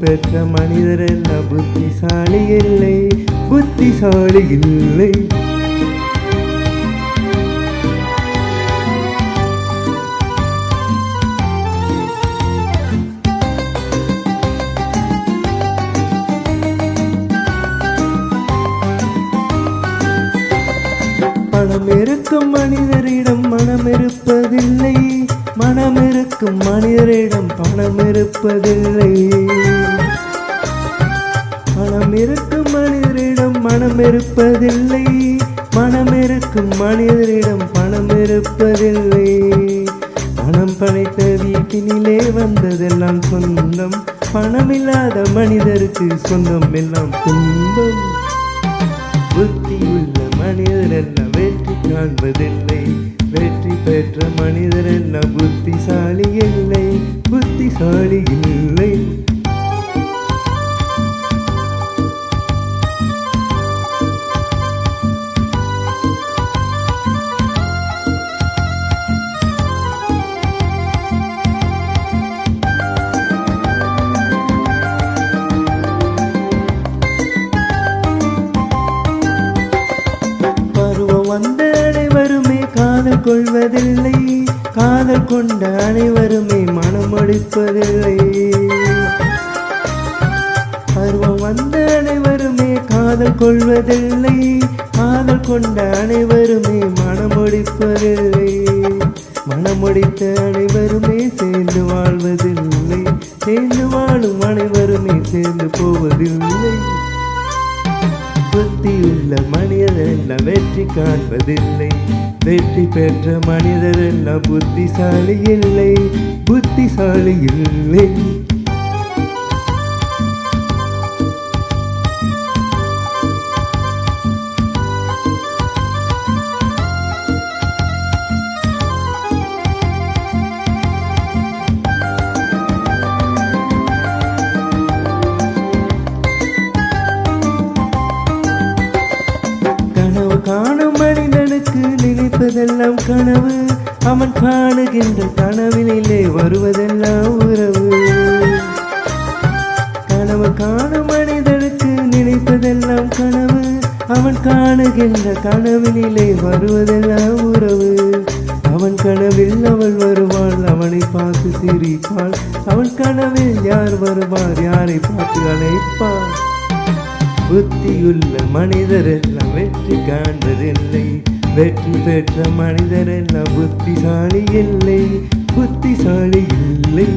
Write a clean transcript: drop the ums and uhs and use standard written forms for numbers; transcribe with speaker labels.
Speaker 1: பெற்ற மனிதர் எல்லாம் புத்திசாலி இல்லை, புத்திசாலி இல்லை. பணம் இருக்கும் மனிதரிடம் மனம் இருப்பதில்லை, மனம் இருக்கும் மனிதரிடம் பணம் இருப்பதில்லை. பணம் இருக்கும் மனிதரிடம் மனம் இருப்பதில்லை, மனம் இருக்கும் மனிதரிடம் பணம் இருப்பதில்லை. பணம் படைத்த வீட்டினிலே வந்ததெல்லாம் சொந்தம், பணமில்லாத மனிதருக்கு சொந்தம் எல்லாம் துன்பம். புத்தியுள்ள மனிதர் எல்லாம் வெற்றி காண்பதில்லை, வெற்றி பெற்ற மனிதர் எல்லாம் புத்திசாலி இல்லை, புத்திசாலி இல்லை. வந்த அனைவருமே காதல் கொள்வதில்லை, காதல் கொண்ட அனைவருமே மனம் முடிப்பதில்லை. பருவம் வந்த அனைவருமே காதல் கொள்வதில்லை, காதல் கொண்ட அனைவருமே மனம் முடிப்பதில்லை. மனம் முடித்த அனைவருமே சேர்ந்து வாழ்வதில்லை, சேர்ந்து வாழும் அனைவருமே சேர்ந்து போவதில்லை. புத்தியுள்ள மனிதர் எல்லாம் வெற்றி காண்பதில்லை, வெற்றி பெற்ற மனிதர் எல்லாம் புத்திசாலி இல்லை, புத்திசாலி இல்லை. காணும் மனிதனுக்கு நினைப்பதெல்லாம் கனவு, அவன் காணுகின்ற கனவிலே வருவதெல்லாம் உறவு. கனவு காணும் மனிதனுக்கு நினைப்பதெல்லாம் கனவு, அவன் காணுகின்ற கனவிலே வருவதெல்லாம் உறவு. அவன் கனவில் அவள் வருவாள், அவனை பார்த்து சிரிப்பாள், அவன் கனவில் யார் வருவார், யாரை பார்த்து அழைப்பாள். புத்தியுள்ள மனிதர் எல்லாம் வெற்றி காண்பதில்லை, வெற்றி பெற்ற மனிதர் எல்லாம் புத்திசாலி இல்லை, புத்திசாலி இல்லை.